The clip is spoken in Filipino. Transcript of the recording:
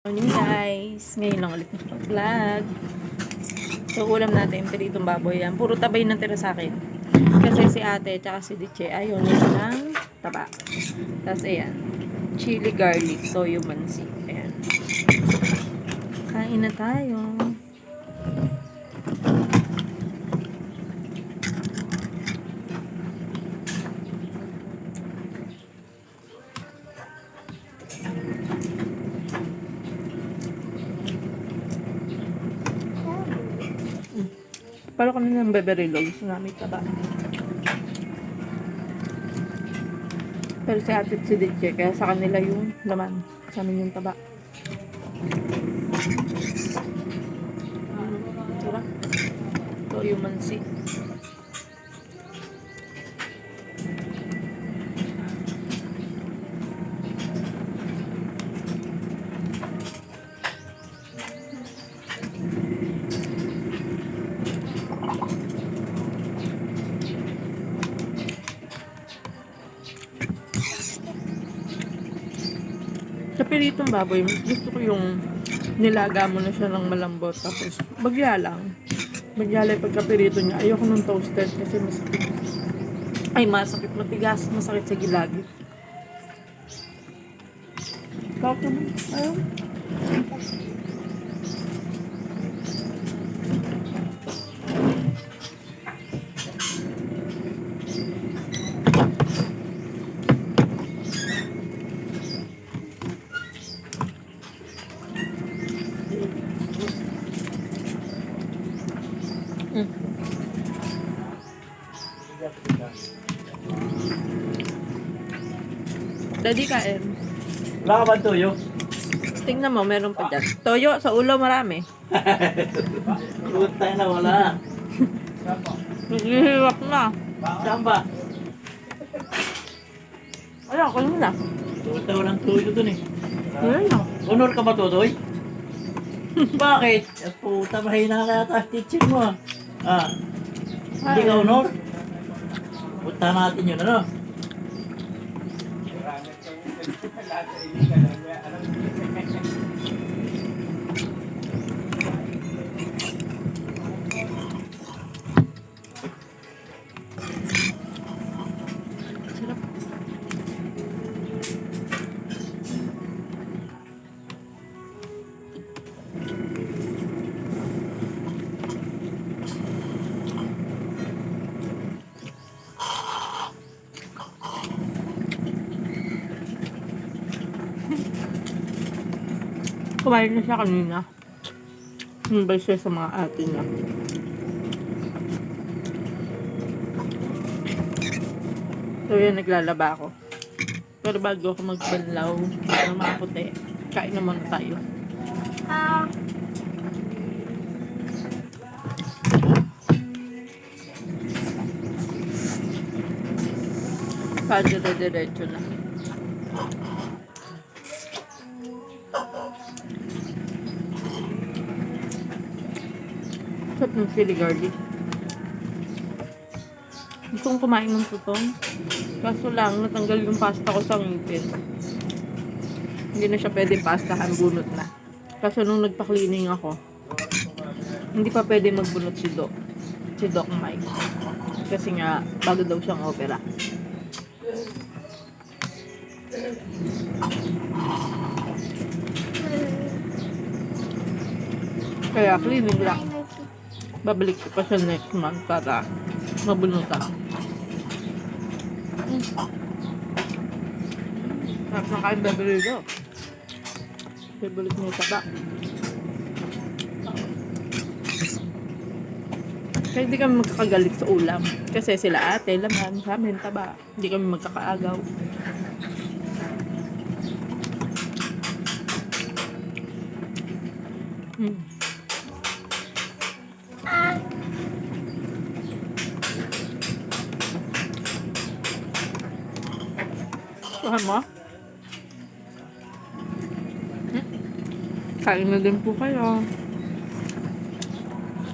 Morning guys! Ngayon lang ulit vlog. So ulam natin, piritong baboy yan. Puro tabay na tira sa akin. Kasi si ate at si Diche ayaw nila ng taba. Tapos ayan, chili garlic, toyo mansi. Ayan. Kain na tayo. Palo kami ng beberilo. Gusto namin taba. Pero si ate at si Diche, kaya sa kanila yung laman. Sa amin yung taba. Sarap. Toyo mansi. Sa piritong baboy, mas gusto ko yung nilaga mo na siya ng malambot. Tapos, bagya lang. Bagya lang pagkapirito niya. Ayoko nung toasted kasi masakit. Ay, masakit. Matigas. Masakit sa gilagi. Kaka mo. Ayaw. Daddy, kain. Wala ka ba tuyo? Tingnan mo, meron pa dyan. Toyo, sa ulo marami. Utay na wala. Naghihirap na. Saan ba? Ayun, kunin mo na. Utay walang tuyo dun eh. Ayun na. Honor ka ba, Totoy? Bakit? Puta, mahina ka yata teaching mo ah. Ah, hindi ka honor? Punta natin yun, ano? Sarap. Kumain na siya kanina. Humbay siya sa mga ate niya. So yun, naglalaba ako. Pero bago ako magbanlaw ng mga puti, kain na muna tayo. Dire-diretso na. Sarap ng chili garlic. Gusto kong kumain ng tutong. Kaso lang, natanggal yung pasta ko sa ngipin. Hindi na siya pwede pastahan, bunot na. Kaso nung nagpa-cleaning ako, hindi pa pwede magbunot si Doc. Si Doc Mike. Kasi nga, bago daw siyang opera. Kaya cleaning lang. Babalik ko pa siya next month para mabunutan. Sarap na kain beberilo. Favorite niya taba. Kaya hindi kami magkakagalit sa ulam. Kasi sila ate, laman, sa amin, taba. Hindi kami magkakaagaw. Saan mo? Kain na din po kayo.